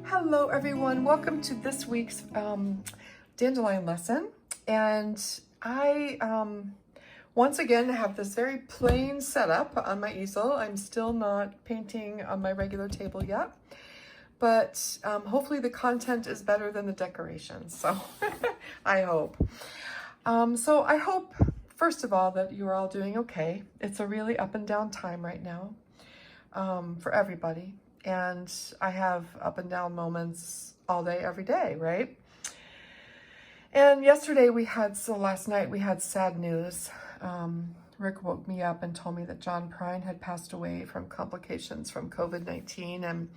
Hello everyone, welcome to this week's dandelion lesson. And I once again have this very plain setup on my easel. I'm still not painting on my regular table yet, but hopefully the content is better than the decorations, so I hope. So I hope, first of all, that you're all doing okay. It's a really up and down time right now for everybody. And I have up and down moments all day, every day, right? And last night we had sad news. Rick woke me up and told me that John Prine had passed away from complications from COVID-19. And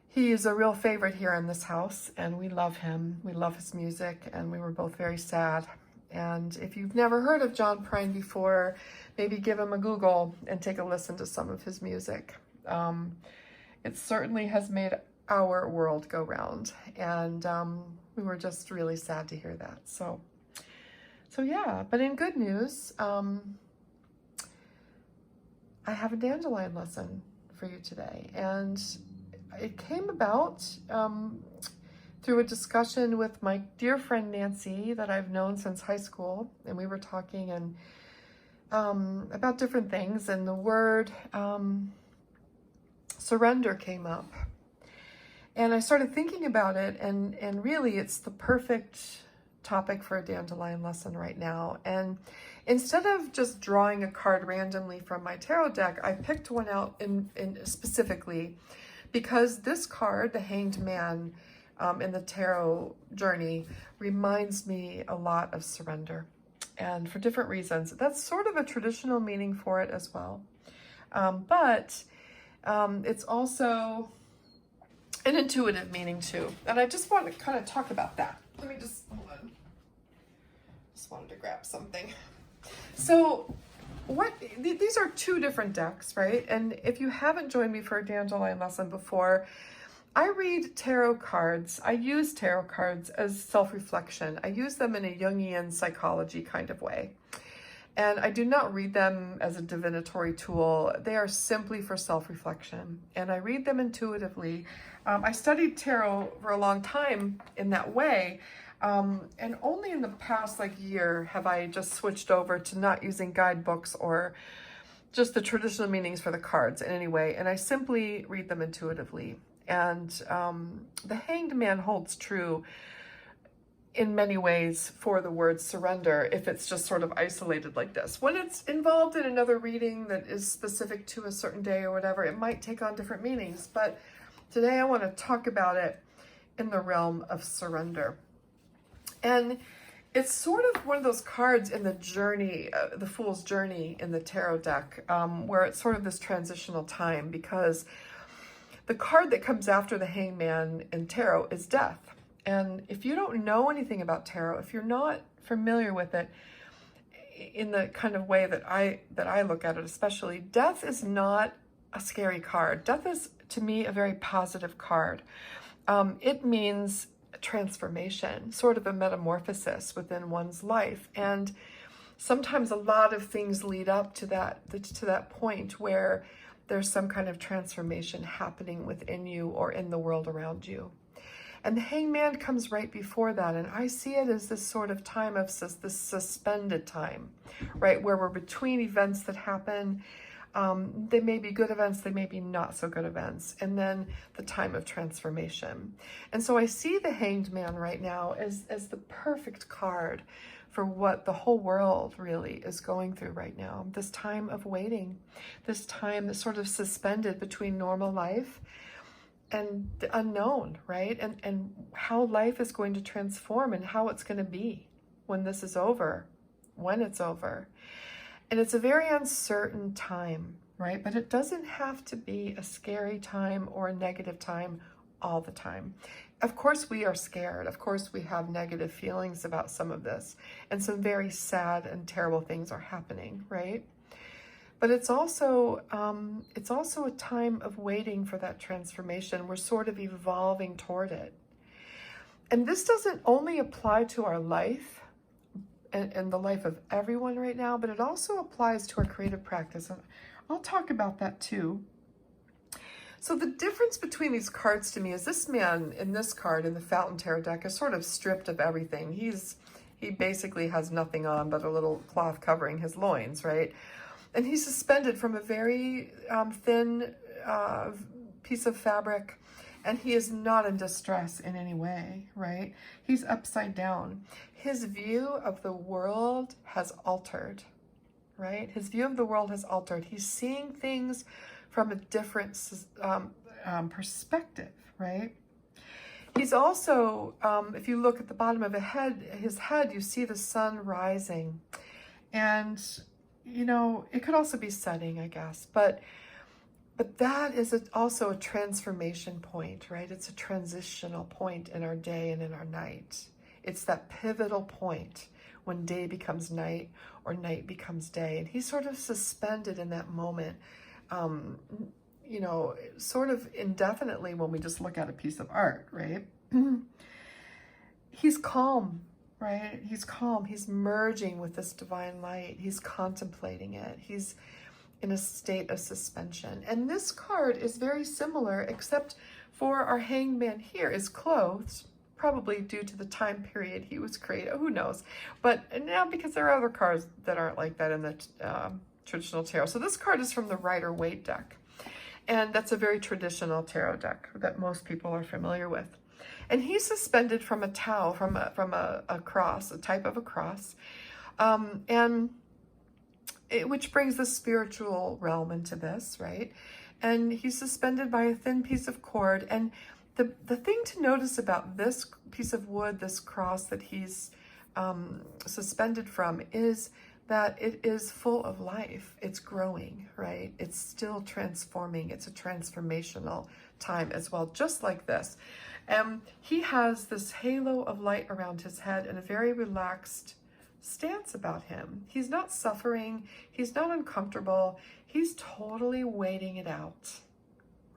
he is a real favorite here in this house, and we love him. We love his music, and we were both very sad. And if you've never heard of John Prine before, maybe give him a Google and take a listen to some of his music. It certainly has made our world go round, and we were just really sad to hear that. So yeah, but in good news, I have a dandelion lesson for you today, and it came about through a discussion with my dear friend Nancy that I've known since high school, and we were talking and about different things, and the word surrender came up. And I started thinking about it, and really it's the perfect topic for a dandelion lesson right now. And instead of just drawing a card randomly from my tarot deck, I picked one out in specifically because this card, the Hanged Man, in the tarot journey, reminds me a lot of surrender, and for different reasons. That's sort of a traditional meaning for it as well. But it's also an intuitive meaning too. And I just want to kind of talk about that. Let me just, hold on. Just wanted to grab something. So these are two different decks, right? And if you haven't joined me for a dandelion lesson before, I read tarot cards. I use tarot cards as self-reflection. I use them in a Jungian psychology kind of way. And I do not read them as a divinatory tool. They are simply for self-reflection. And I read them intuitively. I studied tarot for a long time in that way. And only in the past year have I just switched over to not using guidebooks or just the traditional meanings for the cards in any way. And I simply read them intuitively. And the Hanged Man holds true in many ways for the word surrender if it's just sort of isolated like this. When it's involved in another reading that is specific to a certain day or whatever, it might take on different meanings. But today I want to talk about it in the realm of surrender. And it's sort of one of those cards in the journey, the Fool's Journey in the tarot deck, where it's sort of this transitional time, because the card that comes after the Hanged Man in tarot is death. And if you don't know anything about tarot, if you're not familiar with it in the kind of way that I look at it, especially, death is not a scary card. Death is, to me, a very positive card. It means transformation, sort of a metamorphosis within one's life. And sometimes a lot of things lead up to that point where there's some kind of transformation happening within you or in the world around you. And the Hanged Man comes right before that. And I see it as this sort of time of this suspended time, right? Where we're between events that happen. They may be good events, they may be not so good events. And then the time of transformation. And so I see the Hanged Man right now as the perfect card for what the whole world really is going through right now. This time of waiting, this time that's sort of suspended between normal life and the unknown, right? And how life is going to transform and how it's going to be when this is over, when it's over. And it's a very uncertain time, right? But it doesn't have to be a scary time or a negative time all the time. Of course we are scared. Of course we have negative feelings about some of this. And some very sad and terrible things are happening, right? But it's also a time of waiting for that transformation. We're sort of evolving toward it. And this doesn't only apply to our life in the life of everyone right now, but it also applies to our creative practice. And I'll talk about that too. So the difference between these cards to me is this man in this card in the Fountain Tarot deck is sort of stripped of everything. He basically has nothing on but a little cloth covering his loins, right? And he's suspended from a very thin piece of fabric, and he is not in distress in any way, right? He's upside down. His view of the world has altered, right? His view of the world has altered. He's seeing things from a different perspective, right? He's also, if you look at the bottom of his head, you see the sun rising. And, you know, it could also be setting, I guess. But that is also a transformation point, right? It's a transitional point in our day and in our night. It's that pivotal point when day becomes night or night becomes day. And he's sort of suspended in that moment, you know, sort of indefinitely when we just look at a piece of art, right? He's calm, right? He's calm. He's merging with this divine light. He's contemplating it. He's in a state of suspension. And this card is very similar, except for our hangman here is clothed, probably due to the time period he was created. Who knows? But now, because there are other cards that aren't like that in the traditional tarot. So this card is from the Rider-Waite deck. And that's a very traditional tarot deck that most people are familiar with. And he's suspended from a towel, from a cross, a type of a cross. Which brings the spiritual realm into this, right? And he's suspended by a thin piece of cord. And the thing to notice about this piece of wood, this cross that he's suspended from, is that it is full of life. It's growing, right? It's still transforming. It's a transformational time as well, just like this. He has this halo of light around his head and a very relaxed stance about him. He's not suffering. He's not uncomfortable. He's totally waiting it out,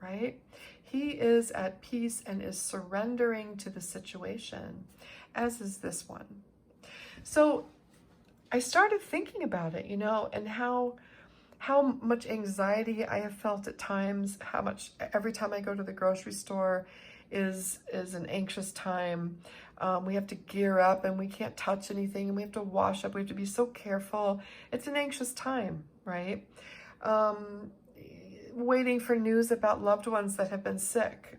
right? He is at peace and is surrendering to the situation, as is this one. So I started thinking about it, you know, and how much anxiety I have felt at times, how much every time I go to the grocery store is an anxious time. We have to gear up and we can't touch anything and we have to wash up. We have to be so careful. It's an anxious time, right? Waiting for news about loved ones that have been sick.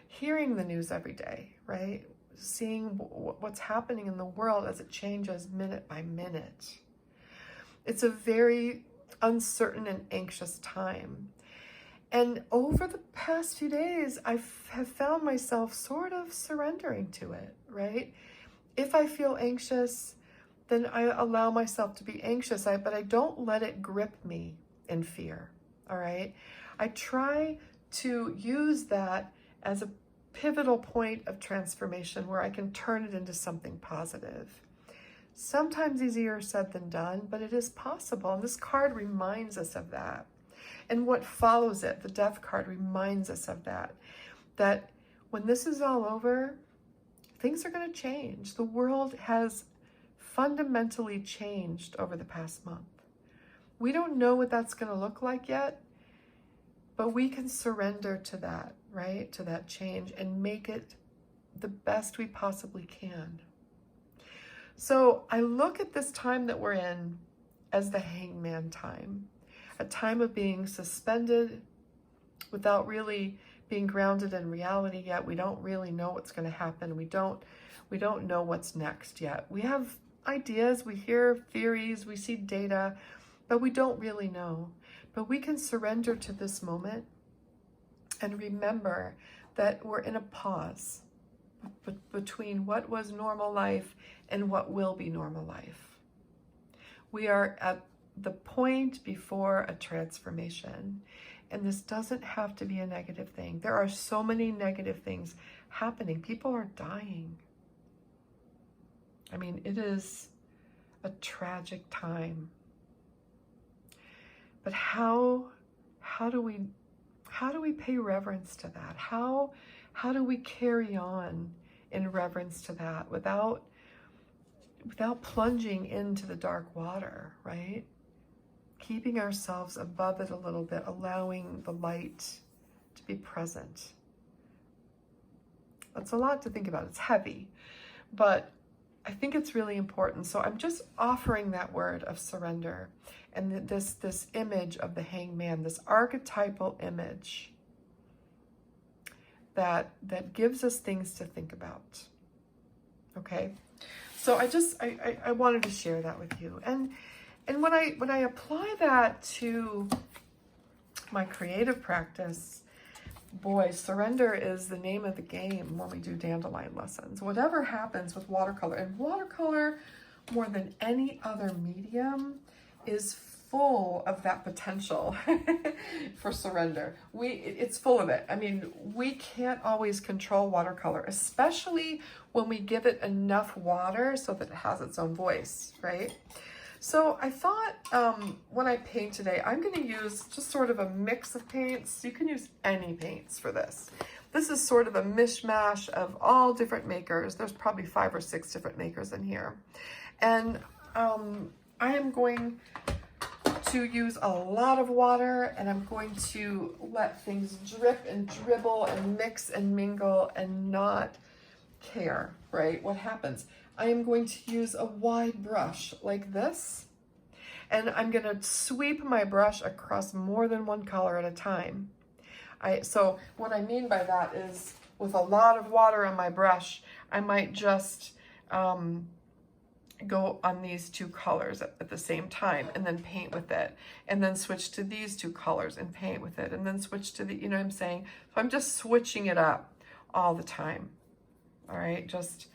Hearing the news every day, right? Seeing what's happening in the world as it changes minute by minute. It's a very uncertain and anxious time. And over the past few days, I have found myself sort of surrendering to it, right? If I feel anxious, then I allow myself to be anxious, but I don't let it grip me in fear, all right? I try to use that as a pivotal point of transformation where I can turn it into something positive. Sometimes easier said than done, but it is possible. And this card reminds us of that. And what follows it, the Death card, reminds us of that. That when this is all over, things are going to change. The world has fundamentally changed over the past month. We don't know what that's going to look like yet, but we can surrender to that, right? To that change and make it the best we possibly can. So I look at this time that we're in as the hangman time, a time of being suspended without really being grounded in reality yet. We don't really know what's going to happen. We don't know what's next yet. We have ideas, we hear theories, we see data, but we don't really know. But we can surrender to this moment and remember that we're in a pause between what was normal life and what will be normal life. We are at the point before a transformation, and this doesn't have to be a negative thing. There are so many negative things happening. People are dying. I mean, it is a tragic time. But how do we pay reverence to that? How do we carry on in reverence to that without without plunging into the dark water, right? Keeping ourselves above it a little bit, allowing the light to be present. That's a lot to think about. It's heavy, but I think it's really important. So I'm just offering that word of surrender and this image of the hangman, this archetypal image that gives us things to think about. Okay? So I wanted to share that with you. And when I apply that to my creative practice, boy, surrender is the name of the game when we do dandelion lessons. Whatever happens with watercolor, and watercolor, more than any other medium, is full of that potential for surrender. It's full of it. I mean, we can't always control watercolor, especially when we give it enough water so that it has its own voice, right? So I thought when I paint today, I'm going to use just sort of a mix of paints. You can use any paints for this. This is sort of a mishmash of all different makers. There's probably 5 or 6 different makers in here. And I am going to use a lot of water, and I'm going to let things drip and dribble and mix and mingle and not care, right? What happens? I am going to use a wide brush like this, and I'm going to sweep my brush across more than one color at a time. So what I mean by that is, with a lot of water on my brush, I might just go on these 2 colors at the same time and then paint with it, and then switch to these 2 colors and paint with it, and then switch to the, you know what I'm saying? So I'm just switching it up all the time. All right, just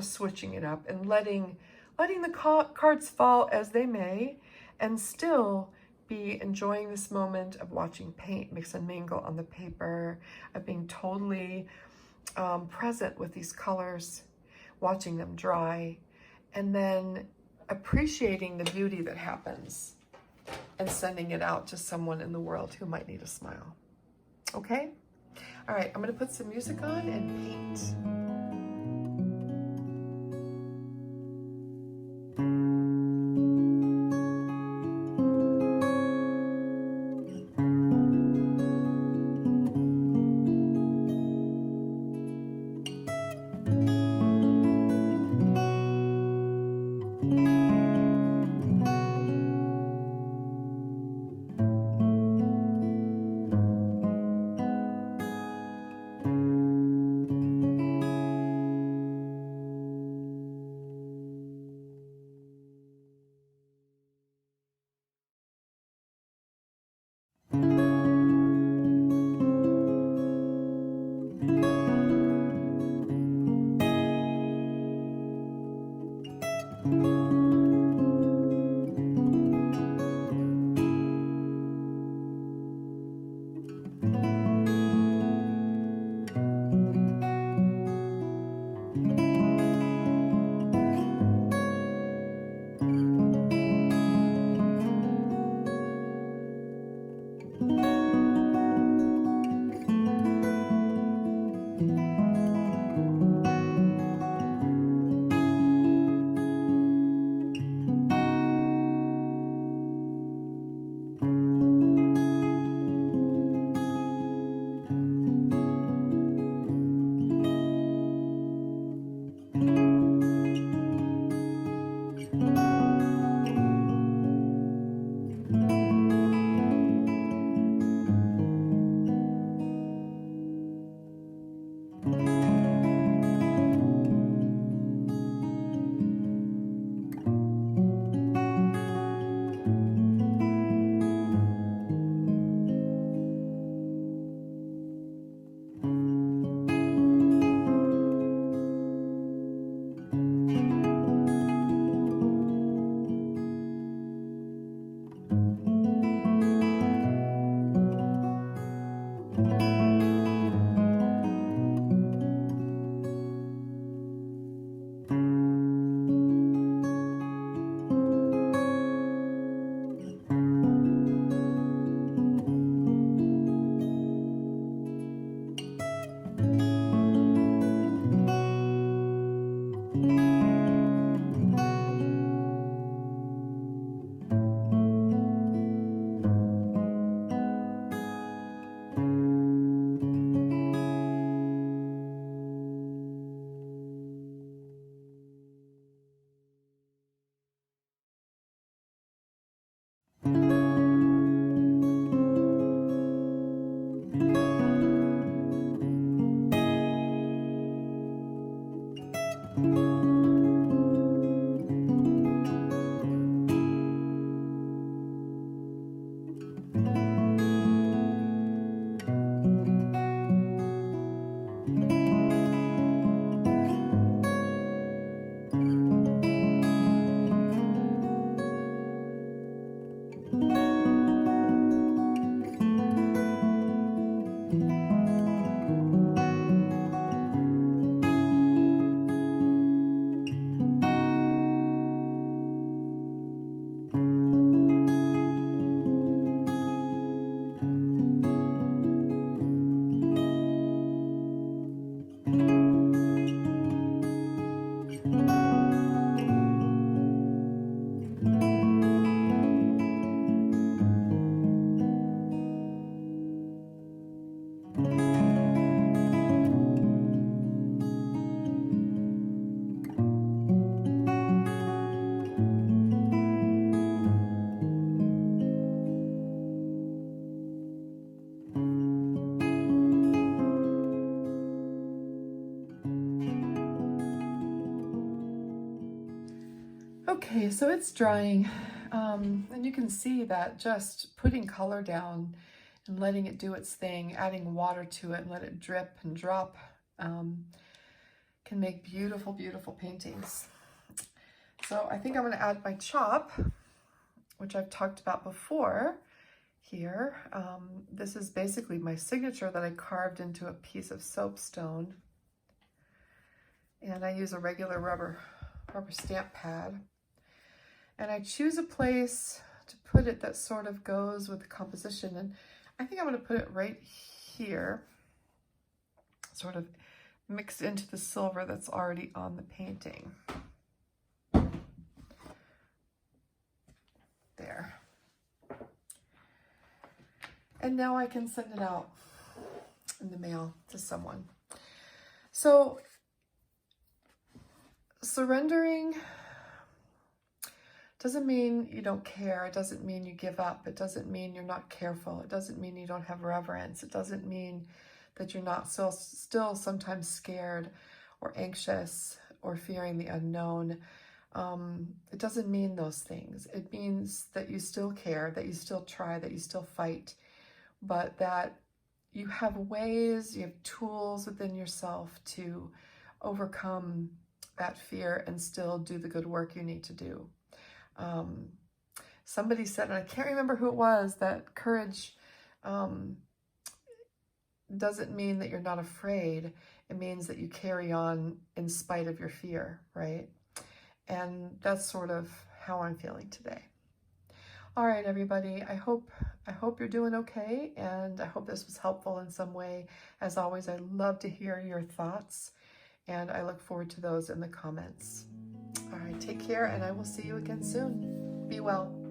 switching it up and letting the cards fall as they may, and still be enjoying this moment of watching paint mix and mingle on the paper, of being totally present with these colors, watching them dry, and then appreciating the beauty that happens and sending it out to someone in the world who might need a smile. Okay? All right, I'm going to put some music on and paint. Okay, so it's drying, and you can see that just putting color down and letting it do its thing, adding water to it and let it drip and drop, can make beautiful, beautiful paintings. So I think I'm going to add my chop, which I've talked about before here. This is basically my signature that I carved into a piece of soapstone. And I use a regular rubber stamp pad. And I choose a place to put it that sort of goes with the composition. And I think I'm going to put it right here, sort of mixed into the silver that's already on the painting. There. And now I can send it out in the mail to someone. So surrendering doesn't mean you don't care. It doesn't mean you give up. It doesn't mean you're not careful. It doesn't mean you don't have reverence. It doesn't mean that you're not still sometimes scared or anxious or fearing the unknown. It doesn't mean those things. It means that you still care, that you still try, that you still fight, but that you have ways, you have tools within yourself to overcome that fear and still do the good work you need to do. Somebody said, and I can't remember who it was, that courage doesn't mean that you're not afraid. It means that you carry on in spite of your fear, right? And that's sort of how I'm feeling today. All right, everybody, I hope you're doing okay, and I hope this was helpful in some way. As always, I love to hear your thoughts, and I look forward to those in the comments. All right, take care, and I will see you again soon. Be well.